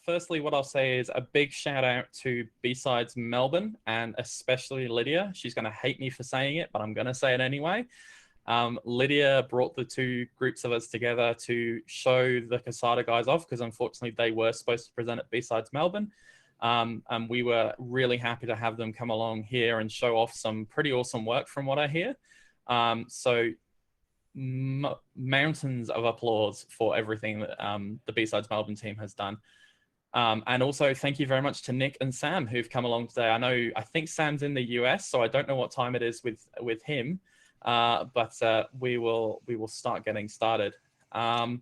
Firstly, what I'll say is a big shout out to B-Sides Melbourne and especially Lydia. She's going to hate me for saying it, but I'm going to say it anyway. Lydia brought the two groups of us together to show the Casada guys off because unfortunately they were supposed to present at B-Sides Melbourne. And we were really happy to have them come along here and show off some pretty awesome work from what I hear. So mountains of applause for everything that the B-Sides Melbourne team has done. And also thank you very much to Nick and Sam who've come along today. I think Sam's in the US, so I don't know what time it is with him, but we will start getting started. Sam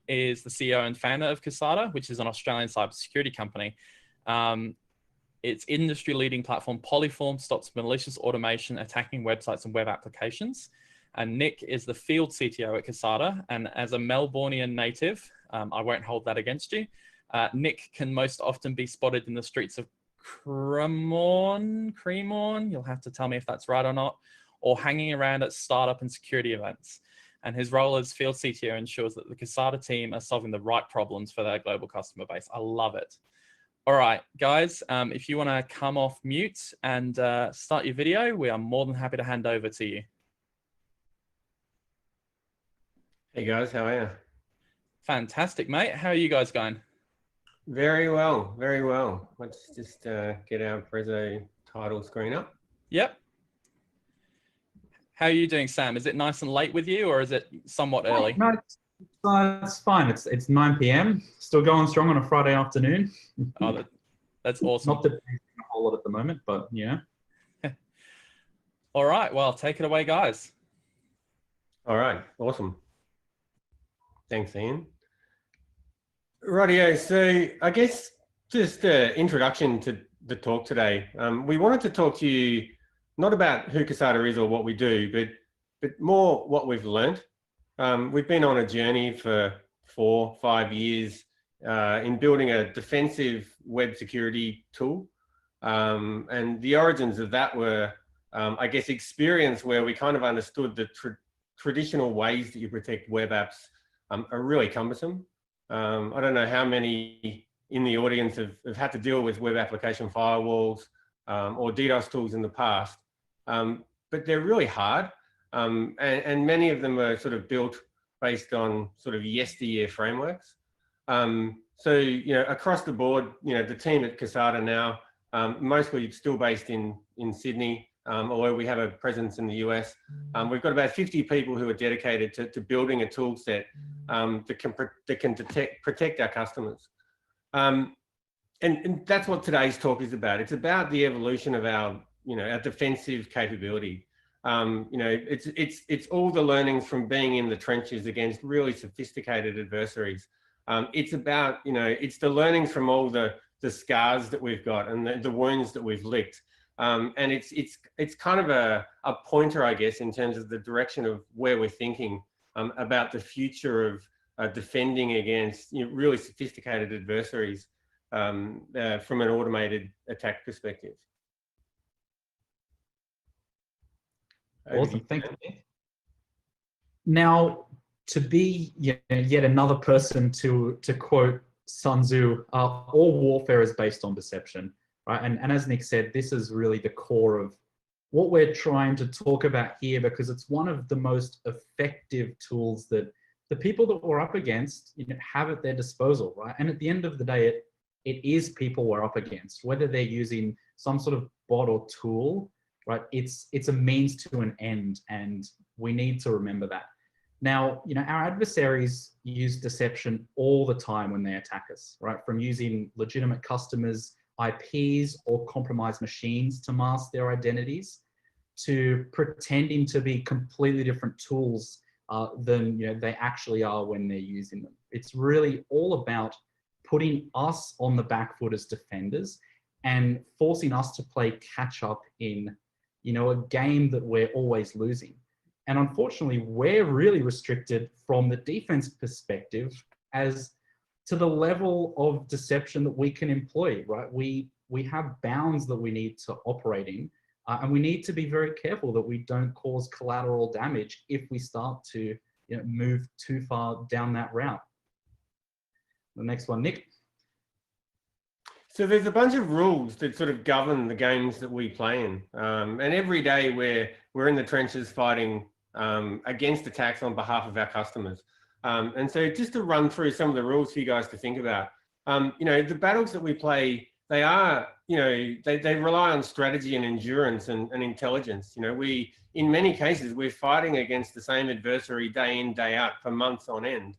is the CEO and founder of Casada, which is an Australian cybersecurity company. Its industry-leading platform Polyform stops malicious automation attacking websites and web applications. And Nick is the field CTO at Casada, and as a Melbourneian native, I won't hold that against you. Nick can most often be spotted in the streets of Cremorne, you'll have to tell me if that's right or not, or hanging around at startup and security events. And his role as field CTO ensures that the Casada team are solving the right problems for their global customer base. I love it. All right, guys, if you want to come off mute and start your video, we are more than happy to hand over to you. Hey guys, how are you? Fantastic, mate. How are you guys going? Very well, very well. Let's just get our Prezzo title screen up. Yep. How are you doing, Sam? Is it nice and late with you, or is it somewhat early? No, it's fine. It's 9 p.m. Still going strong on a Friday afternoon. Oh, that's awesome. Not that a whole lot at the moment, but yeah. All right, well, take it away, guys. All right, awesome. Thanks, Ian. Rightio, so I guess just an introduction to the talk today. We wanted to talk to you not about who Casada is or what we do, but more what we've learned. We've been on a journey for 4-5 years in building a defensive web security tool. And the origins of that were, I guess, experience where we kind of understood the traditional ways that you protect web apps are really cumbersome. I don't know how many in the audience have had to deal with web application firewalls or DDoS tools in the past, but they're really hard. And many of them are sort of built based on sort of yesteryear frameworks. So, you know, across the board, you know, the team at Casada now, mostly still based in Sydney, although we have a presence in the US. We've got about 50 people who are dedicated to building a tool set that can protect our customers. And that's what today's talk is about. It's about the evolution of our, you know, our defensive capability. You know, it's all the learnings from being in the trenches against really sophisticated adversaries. It's about, you know, it's the learnings from all the scars that we've got and the wounds that we've licked. And it's kind of a pointer, I guess, in terms of the direction of where we're thinking about the future of defending against, you know, really sophisticated adversaries from an automated attack perspective. Awesome, thank you. Now, to be yet another person to quote Sun Tzu, all warfare is based on deception, right? And as Nick said, this is really the core of what we're trying to talk about here, because it's one of the most effective tools that the people that we're up against, you know, have at their disposal, right? And at the end of the day, it is people we're up against, whether they're using some sort of bot or tool, right? It's a means to an end, and we need to remember that. Now, you know, our adversaries use deception all the time when they attack us, right? From using legitimate customers' IPs or compromised machines to mask their identities, to pretending to be completely different tools than, you know, they actually are when they're using them. It's really all about putting us on the back foot as defenders and forcing us to play catch up in, you know, a game that we're always losing. And unfortunately, we're really restricted from the defense perspective as to the level of deception that we can employ, right? We have bounds that we need to operate in, and we need to be very careful that we don't cause collateral damage if we start to, you know, move too far down that route. the next one, Nick. So there's a bunch of rules that sort of govern the games that we play in, and every day we're in the trenches fighting against attacks on behalf of our customers. And so just to run through some of the rules for you guys to think about, you know, the battles that we play, they are, you know, they rely on strategy and endurance and intelligence. You know, in many cases, we're fighting against the same adversary day in, day out for months on end.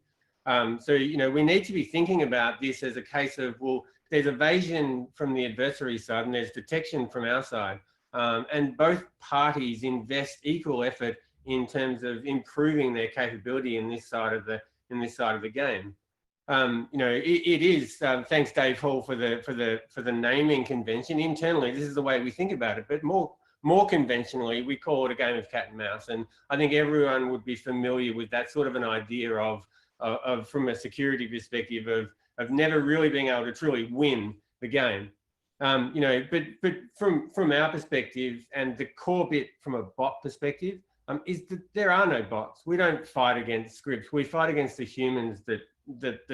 So, you know, we need to be thinking about this as a case of, well, there's evasion from the adversary side and there's detection from our side. And both parties invest equal effort in terms of improving their capability in this side of the game. You know, it is thanks Dave Hall for the naming convention. Internally, this is the way we think about it, but more conventionally, we call it a game of cat and mouse. And I think everyone would be familiar with that sort of an idea of from a security perspective of never really being able to truly win the game. You know, but from our perspective, and the core bit from a bot perspective, is that there are no bots. We don't fight against scripts. We fight against the humans that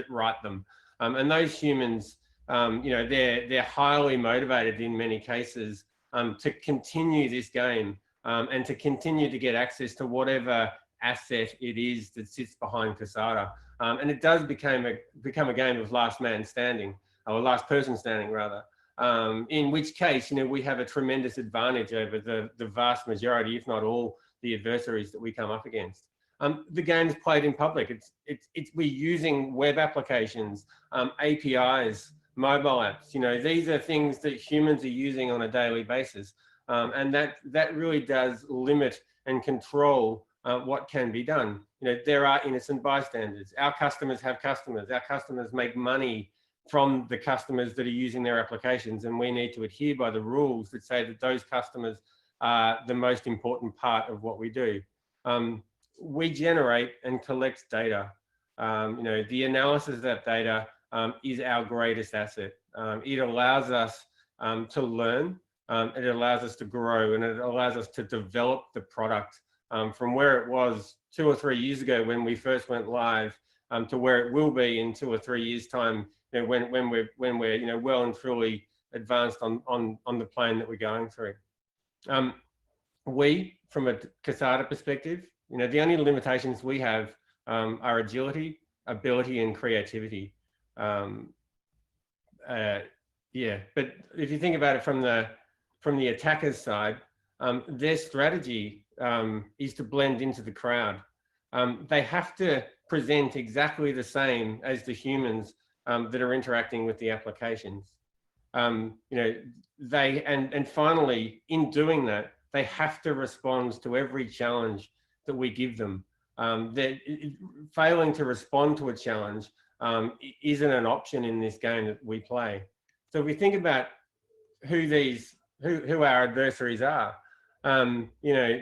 write them. And those humans, you know, they're highly motivated in many cases to continue this game and to continue to get access to whatever asset it is that sits behind Casada. And it does become a game of last man standing, or last person standing rather. In which case, you know, we have a tremendous advantage over the vast majority, if not all, the adversaries that we come up against. The game's played in public. We're using web applications, APIs, mobile apps. You know, these are things that humans are using on a daily basis, and that really does limit and control what can be done. You know, there are innocent bystanders. Our customers have customers. Our customers make money from the customers that are using their applications, and we need to adhere by the rules that say that those customers are the most important part of what we do. We generate and collect data. You know, the analysis of that data is our greatest asset. It allows us to learn, it allows us to grow, and it allows us to develop the product from where it was 2 or 3 years ago when we first went live to where it will be in 2 or 3 years' time, you know, when we're you know, well and truly advanced on the plane that we're going through. We, from a Casada perspective, you know, the only limitations we have are agility, ability, and creativity. Yeah, but if you think about it from the attacker's side, their strategy is to blend into the crowd. They have to present exactly the same as the humans that are interacting with the applications. You know, and finally, in doing that, they have to respond to every challenge that we give them. Failing to respond to a challenge isn't an option in this game that we play. So if we think about who our adversaries are, you know,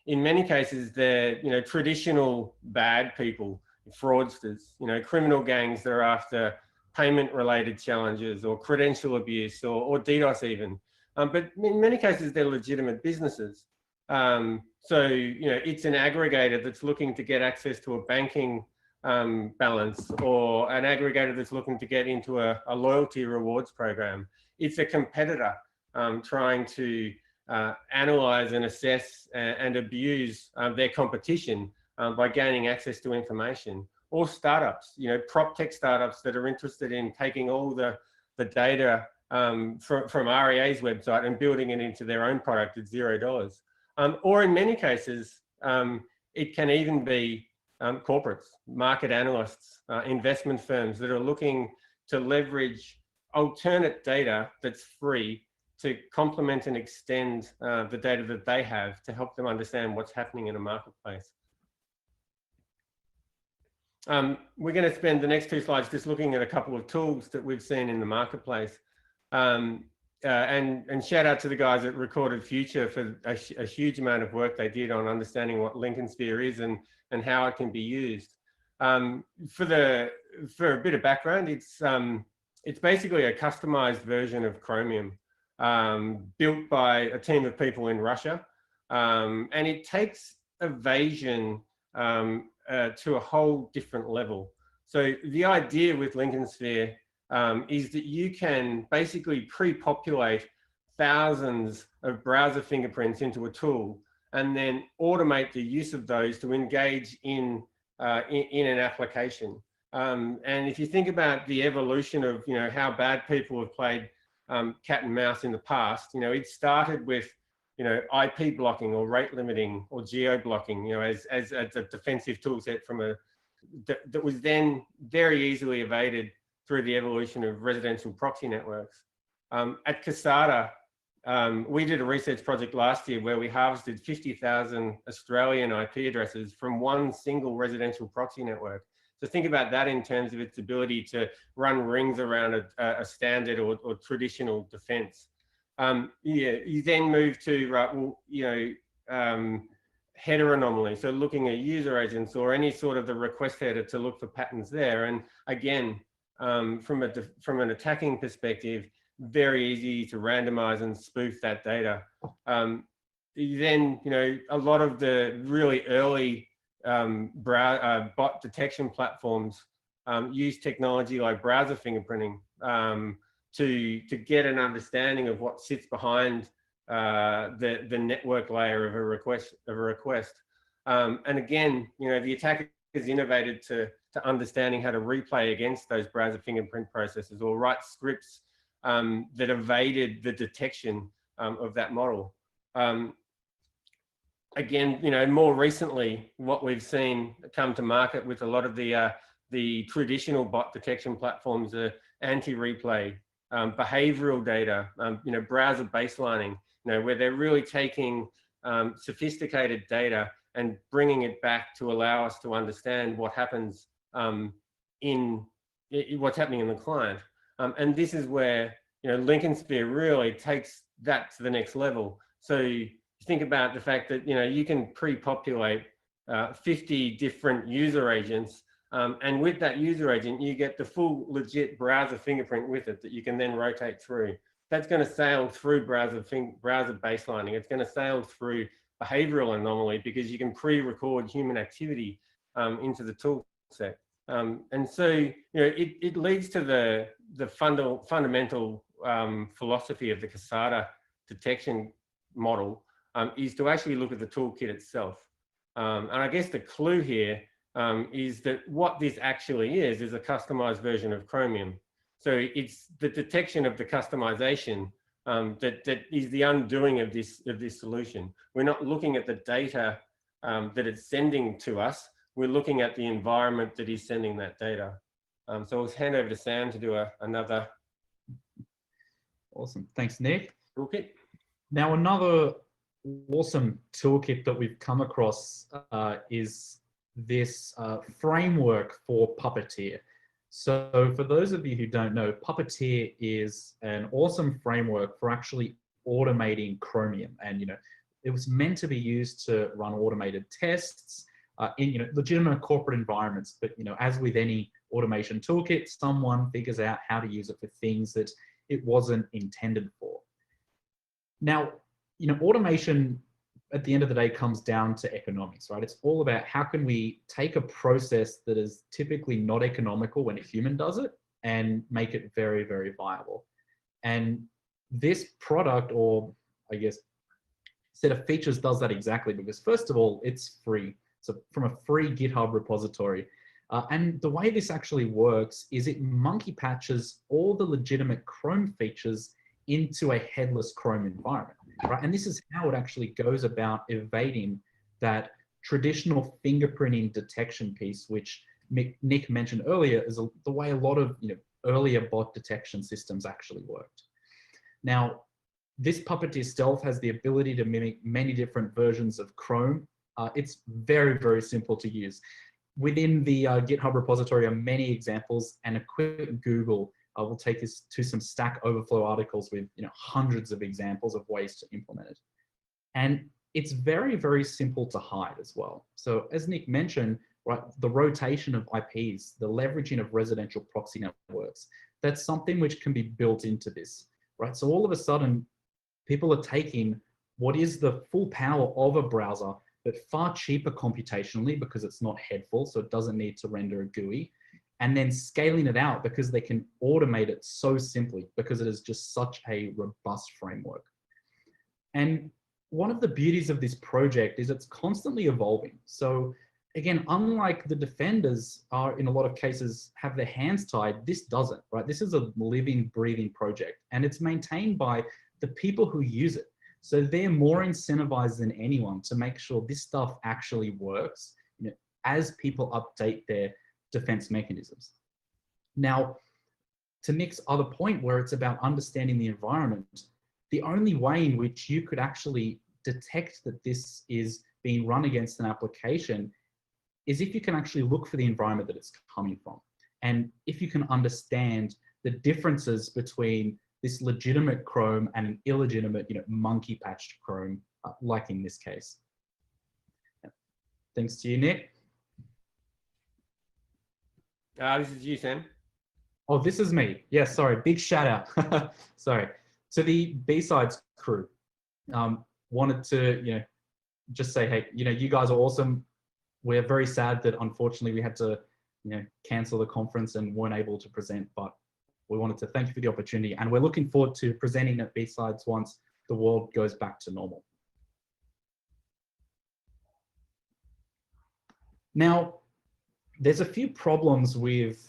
in many cases they're, you know, traditional bad people, fraudsters, you know, criminal gangs that are after payment-related challenges or credential abuse or DDoS even. But in many cases, they're legitimate businesses. So, you know, it's an aggregator that's looking to get access to a banking balance, or an aggregator that's looking to get into a loyalty rewards program. It's a competitor trying to analyze and assess and abuse their competition by gaining access to information. Or startups, you know, prop tech startups that are interested in taking all the data from REA's website and building it into their own product at $0. Or in many cases, it can even be corporates, market analysts, investment firms that are looking to leverage alternate data that's free to complement and extend the data that they have to help them understand what's happening in a marketplace. We're going to spend the next 2 slides just looking at a couple of tools that we've seen in the marketplace. And shout out to the guys at Recorded Future for a huge amount of work they did on understanding what Lincoln Sphere is and how it can be used. For a bit of background, it's basically a customized version of Chromium built by a team of people in Russia. And it takes evasion to a whole different level. So the idea with Lincoln Sphere is that you can basically pre-populate thousands of browser fingerprints into a tool and then automate the use of those to engage in an application. And if you think about the evolution of, how bad people have played cat and mouse in the past, it started with, IP blocking or rate limiting or geo blocking, as a defensive tool set that was then very easily evaded through the evolution of residential proxy networks. At Casada, we did a research project last year where we harvested 50,000 Australian IP addresses from one single residential proxy network. So think about that in terms of its ability to run rings around a standard or traditional defense. You then move to, header anomaly. So looking at user agents or any sort of the request header to look for patterns there. And again, from an attacking perspective, very easy to randomize and spoof that data. Then, a lot of the really early bot detection platforms use technology like browser fingerprinting to get an understanding of what sits behind the network layer of a request. And again, the attackers innovated to understanding how to replay against those browser fingerprint processes or write scripts that evaded the detection of that model. Again, more recently, what we've seen come to market with a lot of the traditional bot detection platforms are anti-replay, behavioral data, browser baselining, where they're really taking sophisticated data and bringing it back to allow us to understand what happens what's happening in the client. And this is where, Lincoln Sphere really takes that to the next level. So you think about the fact that, you can pre-populate 50 different user agents. And with that user agent, you get the full legit browser fingerprint with it that you can then rotate through. That's going to sail through browser baselining. It's going to sail through behavioral anomaly because you can pre-record human activity into the tool set. And so, it leads to the fundamental philosophy of the Casada detection model is to actually look at the toolkit itself. And I guess the clue here is that what this actually is a customized version of Chromium. So it's the detection of the customization that is the undoing of this solution. We're not looking at the data that it's sending to us. We're looking at the environment that is sending that data. So I'll hand over to Sam to do another. Awesome. Thanks, Nick. Toolkit. Now, another awesome toolkit that we've come across is this framework for Puppeteer. So for those of you who don't know, Puppeteer is an awesome framework for actually automating Chromium. And, it was meant to be used to run automated tests in, legitimate corporate environments. But, as with any automation toolkit, someone figures out how to use it for things that it wasn't intended for. Now, automation at the end of the day comes down to economics, right? It's all about how can we take a process that is typically not economical when a human does it and make it very, very viable. And this product, or I guess set of features, does that exactly, because first of all, it's free. So from a free GitHub repository. And the way this actually works is it monkey patches all the legitimate Chrome features into a headless Chrome environment, right? And this is how it actually goes about evading that traditional fingerprinting detection piece, which Nick mentioned earlier, is the way a lot of earlier bot detection systems actually worked. Now, this Puppeteer Stealth has the ability to mimic many different versions of Chrome. It's very, very simple to use. Within the GitHub repository are many examples, and a quick Google will take us to some Stack Overflow articles with hundreds of examples of ways to implement it. And it's very, very simple to hide as well. So as Nick mentioned, right, the rotation of IPs, the leveraging of residential proxy networks, that's something which can be built into this, right? So all of a sudden, people are taking what is the full power of a browser, but far cheaper computationally because it's not headful, so it doesn't need to render a GUI, and then scaling it out because they can automate it so simply because it is just such a robust framework. And one of the beauties of this project is it's constantly evolving. So again, unlike the defenders are in a lot of cases have their hands tied, this doesn't, right? This is a living, breathing project, and it's maintained by the people who use it. So they're more incentivized than anyone to make sure this stuff actually works, you know, as people update their defense mechanisms. Now, to Nick's other point where it's about understanding the environment, the only way in which you could actually detect that this is being run against an application is if you can actually look for the environment that it's coming from. And if you can understand the differences between this legitimate Chrome and an illegitimate, you know, monkey patched Chrome, like in this case. Thanks to you, Nick. This is you, Sam. Oh, this is me. Yeah, sorry, big shout out. Sorry. So the B-Sides crew wanted to, you know, just say, hey, you know, you guys are awesome. We're very sad that unfortunately we had to, you know, cancel the conference and weren't able to present, but we wanted to thank you for the opportunity, and we're looking forward to presenting at B-Sides once the world goes back to normal. Now, there's a few problems with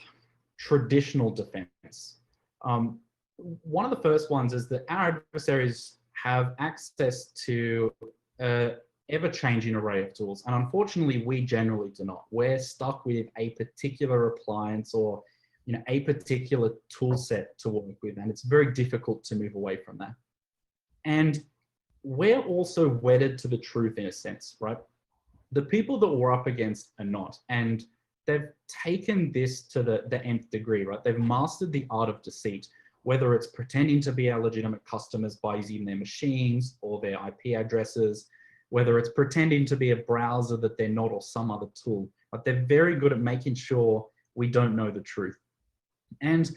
traditional defense. One of the first ones is that our adversaries have access to an ever-changing array of tools, and unfortunately, we generally do not. We're stuck with a particular appliance or, you know, a particular tool set to work with, and it's very difficult to move away from that. And we're also wedded to the truth in a sense, right? The people that we're up against are not, and they've taken this to the nth degree, right? They've mastered the art of deceit, whether it's pretending to be our legitimate customers by using their machines or their IP addresses, whether it's pretending to be a browser that they're not or some other tool, but they're very good at making sure we don't know the truth. And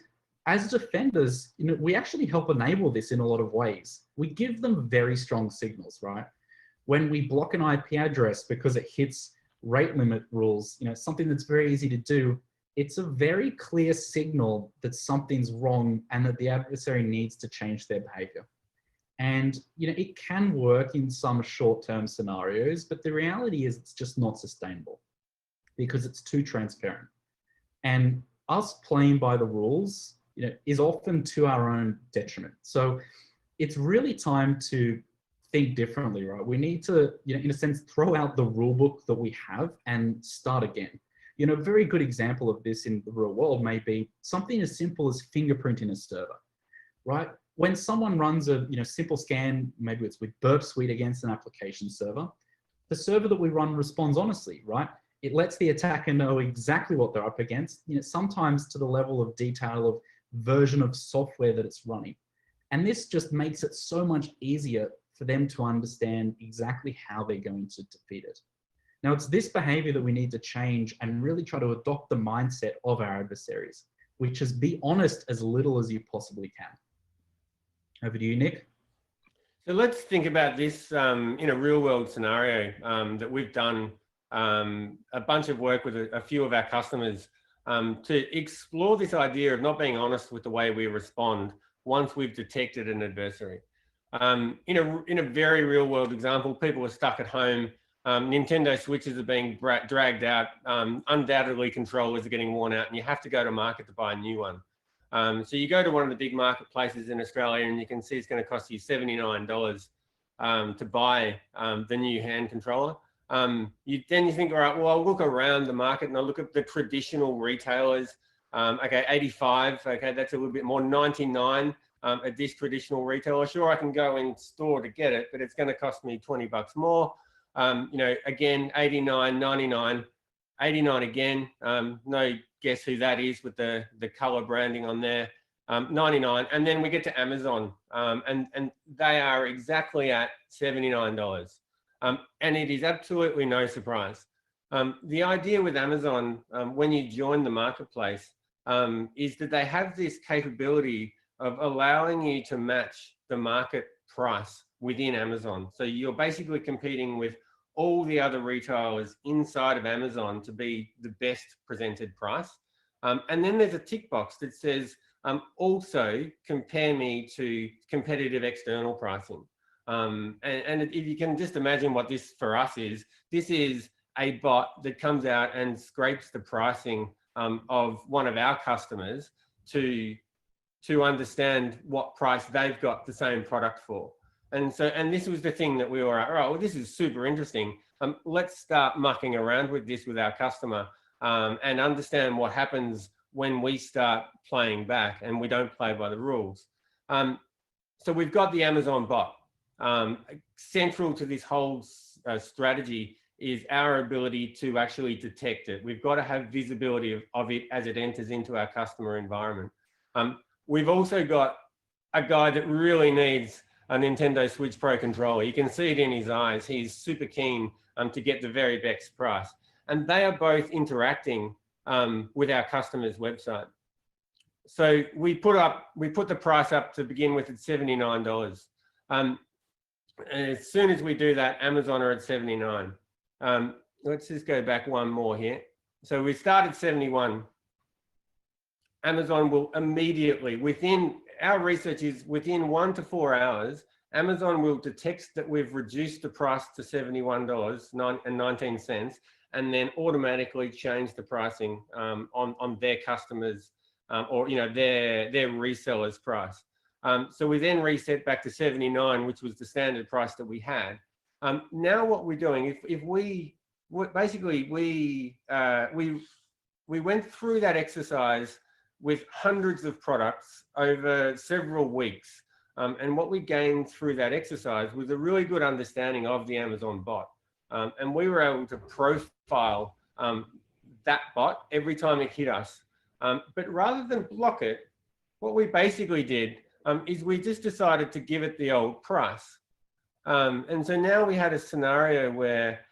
as defenders, you know, we actually help enable this in a lot of ways. We give them very strong signals, right? When we block an IP address because it hits rate limit rules, you know, something that's very easy to do, it's a very clear signal that something's wrong and that the adversary needs to change their behavior. And, you know, it can work in some short-term scenarios, but the reality is it's just not sustainable because it's too transparent. And us playing by the rules, you know, is often to our own detriment. So it's really time to think differently, right? We need to, you know, in a sense, throw out the rule book that we have and start again. You know, a very good example of this in the real world may be something as simple as fingerprinting a server, right? When someone runs a, you know, simple scan, maybe it's with Burp Suite against an application server, the server that we run responds honestly, right? It lets the attacker know exactly what they're up against, you know, sometimes to the level of detail of version of software that it's running. And this just makes it so much easier for them to understand exactly how they're going to defeat it. Now, it's this behavior that we need to change and really try to adopt the mindset of our adversaries, which is be honest as little as you possibly can. Over to you, Nick. So let's think about this in a real world scenario that we've done a bunch of work with a few of our customers to explore this idea of not being honest with the way we respond once we've detected an adversary. In a very real world example, people are stuck at home. Nintendo Switches are being dragged out. Undoubtedly, controllers are getting worn out, and you have to go to market to buy a new one. So you go to one of the big marketplaces in Australia, and you can see it's going to cost you $79 to buy the new hand controller. Then you think, all right, well, I'll look around the market and I'll look at the traditional retailers. Okay, 85. Okay, that's a little bit more. 99 at this traditional retailer. Sure, I can go in store to get it, but it's going to cost me $20 more. You know, again, 89, 99, 89 again. No guess who that is with the color branding on there. 99, and then we get to Amazon, and they are exactly at $79. And it is absolutely no surprise. The idea with Amazon, when you join the marketplace, is that they have this capability of allowing you to match the market price within Amazon. So you're basically competing with all the other retailers inside of Amazon to be the best presented price. And then there's a tick box that says, also compare me to competitive external pricing. And if you can just imagine what this for us is, this is a bot that comes out and scrapes the pricing of one of our customers to understand what price they've got the same product for. And this was the thing that we were like, oh, well, this is super interesting. Let's start mucking around with this with our customer and understand what happens when we start playing back and we don't play by the rules. So we've got the Amazon bot. Central to this whole strategy is our ability to actually detect it. We've got to have visibility of it as it enters into our customer environment. We've also got a guy that really needs a Nintendo Switch Pro controller. You can see it in his eyes. He's super keen to get the very best price. And they are both interacting with our customer's website. So we put the price up to begin with at $79. And as soon as we do that, Amazon are at 79. Let's just go back one more here. So we start at 71. Amazon will immediately, within our research is within 1 to 4 hours, Amazon will detect that we've reduced the price to $71.19 and then automatically change the pricing on their customers or their resellers price. So we then reset back to 79, which was the standard price that we had. Now what we're doing, if we went through that exercise with hundreds of products over several weeks. And what we gained through that exercise was a really good understanding of the Amazon bot. And we were able to profile that bot every time it hit us. But rather than block it, what we basically did is we just decided to give it the old price. And so now we had a scenario where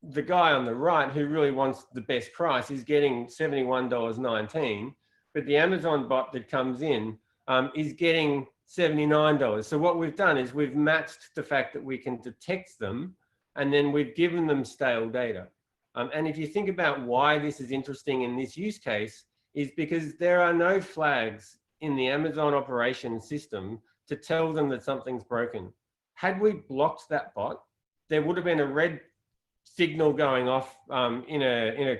the guy on the right who really wants the best price is getting $71.19, but the Amazon bot that comes in is getting $79. So what we've done is we've matched the fact that we can detect them, and then we've given them stale data. And if you think about why this is interesting in this use case, is because there are no flags in the Amazon operations system to tell them that something's broken. Had we blocked that bot, there would have been a red signal going off in a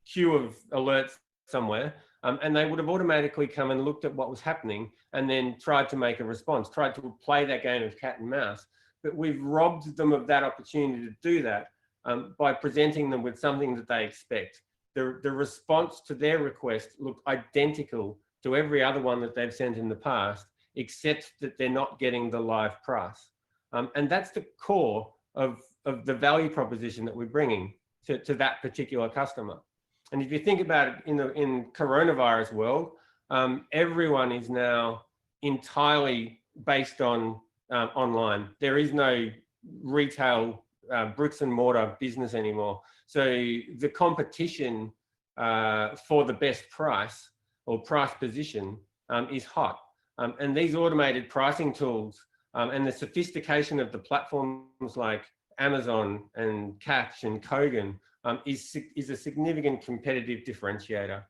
queue of alerts somewhere, and they would have automatically come and looked at what was happening and then tried to make a response, tried to play that game of cat and mouse. But we've robbed them of that opportunity to do that by presenting them with something that they expect. The response to their request looked identical to every other one that they've sent in the past, except that they're not getting the live price. And that's the core of the value proposition that we're bringing to that particular customer. And if you think about it in coronavirus world, everyone is now entirely based on online. There is no retail bricks and mortar business anymore. So the competition for the best price or price position is hot. And these automated pricing tools and the sophistication of the platforms like Amazon and Catch and Kogan is a significant competitive differentiator.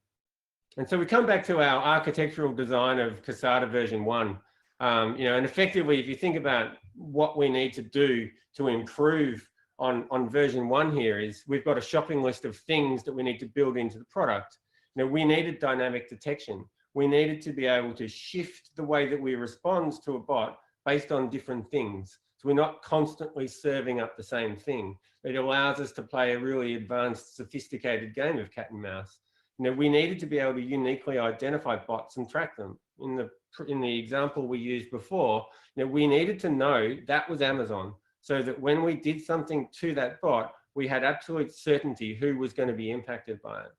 And so we come back to our architectural design of Casada version 1. And effectively, if you think about what we need to do to improve on version 1 here, is we've got a shopping list of things that we need to build into the product. We needed dynamic detection. We needed to be able to shift the way that we respond to a bot based on different things. So we're not constantly serving up the same thing. It allows us to play a really advanced, sophisticated game of cat and mouse. We needed to be able to uniquely identify bots and track them. In the example we used before, we needed to know that was Amazon, so that when we did something to that bot, we had absolute certainty who was going to be impacted by it.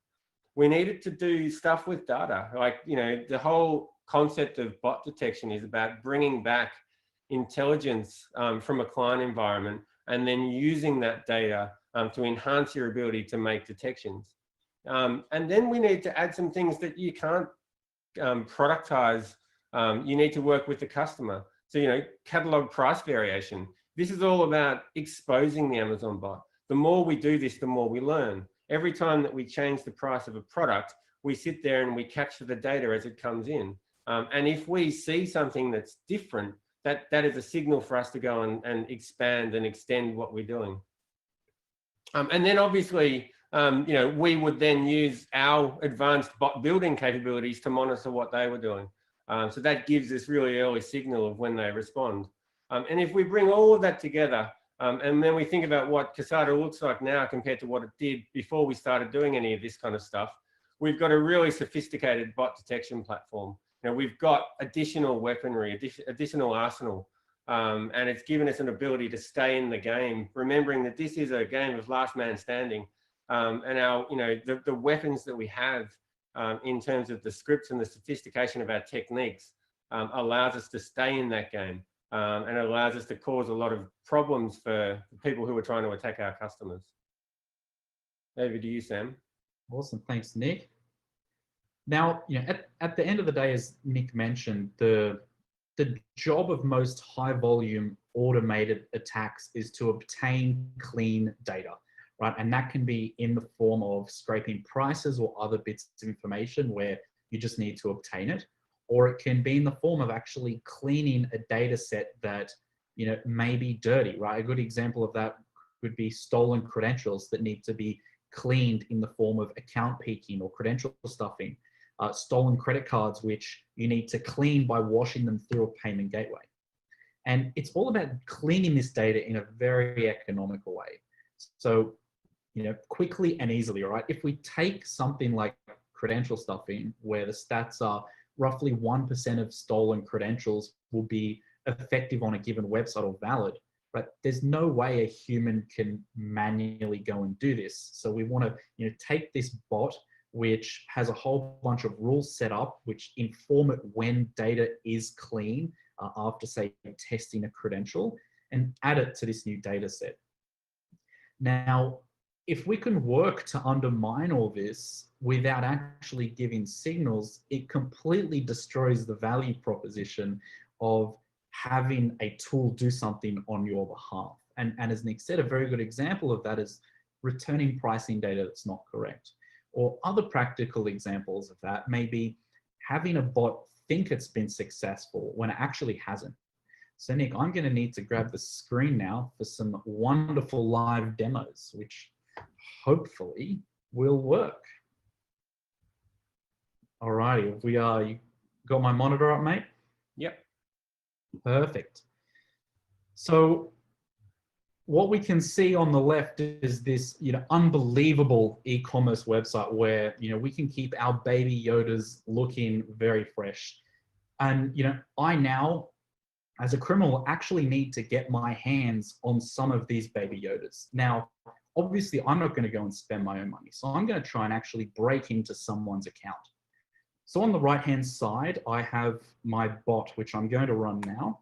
We needed to do stuff with data. Like, the whole concept of bot detection is about bringing back intelligence from a client environment and then using that data to enhance your ability to make detections. And then we need to add some things that you can't productize. You need to work with the customer. So, catalog price variation. This is all about exposing the Amazon bot. The more we do this, the more we learn. every time that we change the price of a product, we sit there and we capture the data as it comes in. And if we see something that's different, that is a signal for us to go and expand and extend what we're doing. And then obviously, you know, we would then use our advanced bot building capabilities to monitor what they were doing. So that gives us really early signal of when they respond. And if we bring all of that together, and then we think about what Casada looks like now compared to what it did before we started doing any of this kind of stuff, we've got a really sophisticated bot detection platform. You know, we've got additional weaponry, additional arsenal, and it's given us an ability to stay in the game, remembering that this is a game of last man standing. And our, you know, the weapons that we have in terms of the scripts and the sophistication of our techniques allows us to stay in that game, and allows us to cause a lot of problems for people who are trying to attack our customers. Over to you, Sam. Awesome, thanks, Nick. Now, you know, at the end of the day, as Nick mentioned, the job of most high volume automated attacks is to obtain clean data, right? And that can be in the form of scraping prices or other bits of information where you just need to obtain it, or it can be in the form of actually cleaning a data set that, you know, may be dirty, right? A good example of that would be stolen credentials that need to be cleaned in the form of account peeking or credential stuffing. Stolen credit cards, which you need to clean by washing them through a payment gateway. And it's all about cleaning this data in a very economical way. So, you know, quickly and easily, right? If we take something like credential stuffing, where the stats are roughly 1% of stolen credentials will be effective on a given website or valid, right? There's no way a human can manually go and do this. So we want to, you know, take this bot, which has a whole bunch of rules set up, which inform it when data is clean after, say, testing a credential, and add it to this new data set. Now, if we can work to undermine all this without actually giving signals, it completely destroys the value proposition of having a tool do something on your behalf. And as Nick said, a very good example of that is returning pricing data that's not correct. Or other practical examples of that may be having a bot think it's been successful when it actually hasn't. So Nick, I'm going to need to grab the screen now for some wonderful live demos, which hopefully will work. Alrighty, you got my monitor up, mate? Yep. Perfect. So what we can see on the left is this, you know, unbelievable e-commerce website where, you know, we can keep our baby Yodas looking very fresh. And, you know, I now, as a criminal, actually need to get my hands on some of these baby Yodas. Now, obviously, I'm not going to go and spend my own money. So I'm going to try and actually break into someone's account. So on the right-hand side, I have my bot, which I'm going to run now.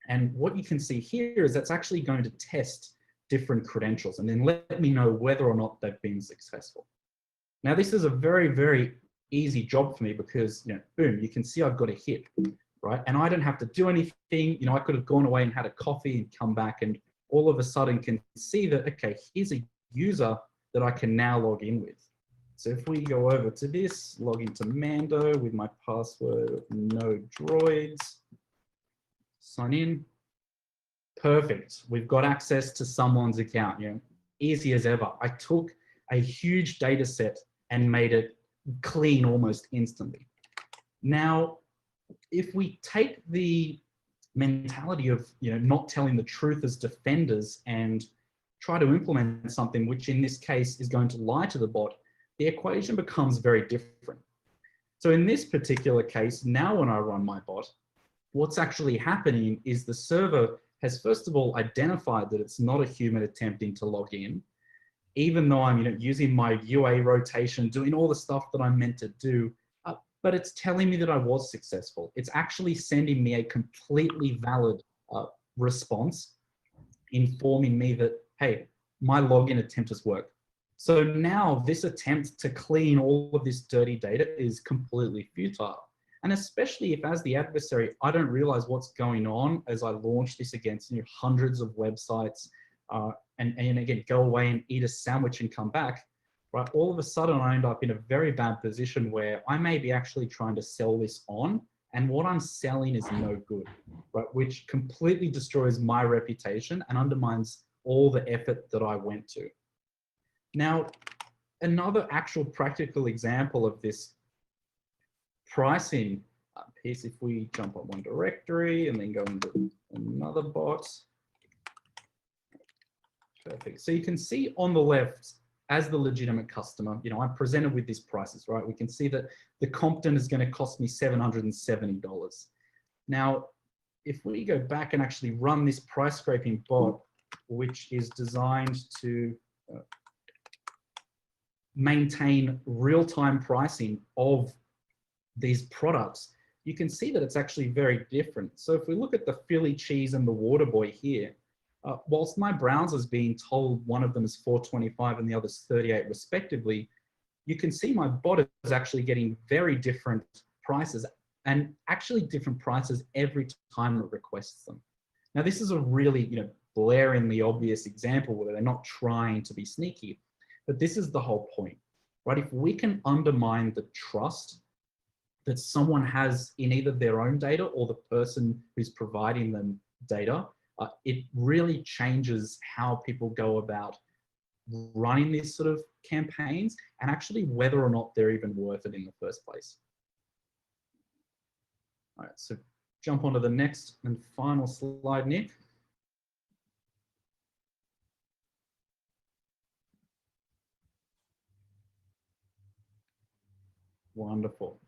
And what you can see here is that's actually going to test different credentials and then let me know whether or not they've been successful. Now, this is a very, very easy job for me because, you know, boom, you can see I've got a hit, right? And I don't have to do anything. You know, I could have gone away and had a coffee and come back and all of a sudden can see that, okay, here's a user that I can now log in with. So if we go over to this, log into Mando with my password, no droids, sign in. Perfect. We've got access to someone's account. You know, easy as ever. I took a huge data set and made it clean almost instantly. Now, if we take the mentality of, you know, not telling the truth as defenders and try to implement something which in this case is going to lie to the bot, the equation becomes very different. So in this particular case, now when I run my bot, what's actually happening is the server has first of all identified that it's not a human attempting to log in, even though I'm, you know, using my UA rotation, doing all the stuff that I'm meant to do, but it's telling me that I was successful. It's actually sending me a completely valid response, informing me that, hey, my login attempt has worked. So now this attempt to clean all of this dirty data is completely futile. And especially if as the adversary, I don't realize what's going on as I launch this against, you know, hundreds of websites and again, go away and eat a sandwich and come back, right? All of a sudden I end up in a very bad position where I may be actually trying to sell this on, and what I'm selling is no good, right? Which completely destroys my reputation and undermines all the effort that I went to. Now, another actual practical example of this pricing piece, if we jump on one directory and then go into another box. Perfect. So you can see on the left, as the legitimate customer, you know, I'm presented with these prices, right? We can see that the Compton is going to cost me $770. Now, if we go back and actually run this price scraping bot, which is designed to maintain real-time pricing of these products, you can see that it's actually very different. So if we look at the Philly cheese and the Waterboy here, whilst my browser's being told one of them is $4.25 and the other's $38 respectively, you can see my bot is actually getting very different prices, and actually different prices every time it requests them. Now, this is a really, you know, blaringly obvious example where they're not trying to be sneaky, but this is the whole point, right? If we can undermine the trust that someone has in either their own data or the person who's providing them data, it really changes how people go about running these sort of campaigns and actually whether or not they're even worth it in the first place. All right, so jump onto the next and final slide, Nick. Wonderful.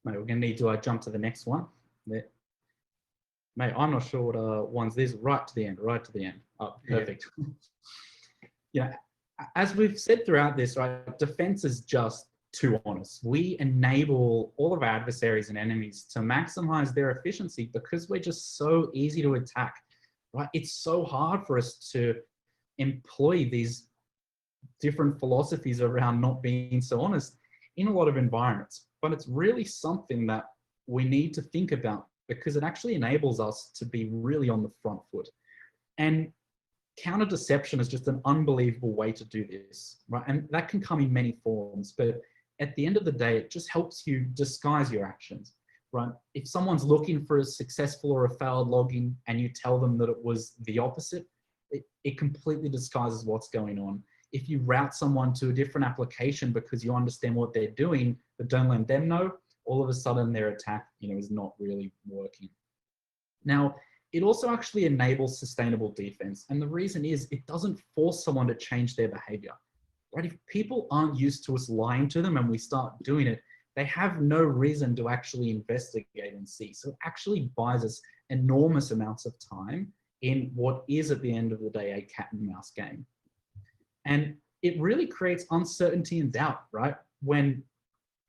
Mate, we're going to need to jump to the next one. There. Mate, I'm not sure what one's this. Right to the end, right to the end. Oh, perfect. Yeah, as we've said throughout this, right, defense is just too honest. We enable all of our adversaries and enemies to maximize their efficiency because we're just so easy to attack, right? It's so hard for us to employ these different philosophies around not being so honest in a lot of environments. But it's really something that we need to think about because it actually enables us to be really on the front foot. And counter deception is just an unbelievable way to do this, right? And that can come in many forms, but at the end of the day, it just helps you disguise your actions, right? If someone's looking for a successful or a failed login and you tell them that it was the opposite, it completely disguises what's going on. If you route someone to a different application because you understand what they're doing, but don't let them know, all of a sudden their attack, you know, is not really working. Now, it also actually enables sustainable defense. And the reason is it doesn't force someone to change their behavior, right? If people aren't used to us lying to them and we start doing it, they have no reason to actually investigate and see. So it actually buys us enormous amounts of time in what is at the end of the day, a cat and mouse game. And it really creates uncertainty and doubt, right? When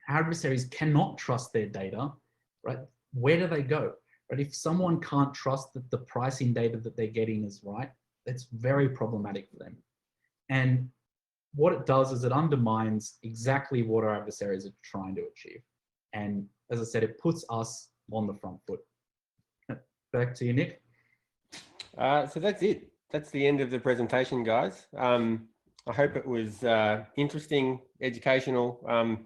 adversaries cannot trust their data, right? Where do they go? Right? If someone can't trust that the pricing data that they're getting is right, it's very problematic for them. And what it does is it undermines exactly what our adversaries are trying to achieve. And as I said, it puts us on the front foot. Back to you, Nick. So that's it. That's the end of the presentation, guys. I hope it was interesting, educational.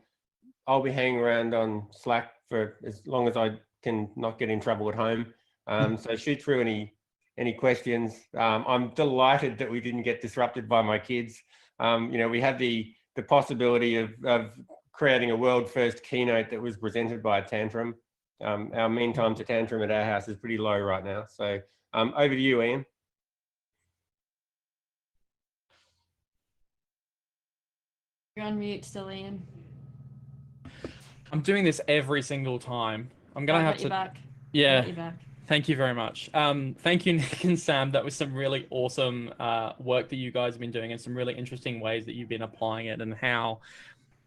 I'll be hanging around on Slack for as long as I can not get in trouble at home. So shoot through any questions. I'm delighted that we didn't get disrupted by my kids. You know, we had the possibility of creating a world first keynote that was presented by a tantrum. Our mean time to tantrum at our house is pretty low right now. So over to you, Ian. You're on mute still, Ian. I'm doing this every single time. I'm gonna have to. Back. Yeah. Got you back. Thank you very much. Thank you, Nick and Sam. That was some really awesome work that you guys have been doing and some really interesting ways that you've been applying it and how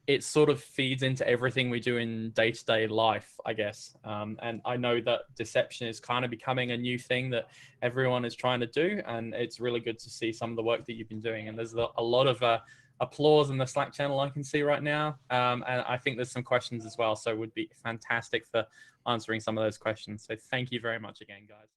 it sort of feeds into everything we do in day-to-day life, I guess. And I know that deception is kind of becoming a new thing that everyone is trying to do. And it's really good to see some of the work that you've been doing. And there's a lot of applause in the Slack channel I can see right now. And I think there's some questions as well. So it would be fantastic for answering some of those questions. So thank you very much again, guys.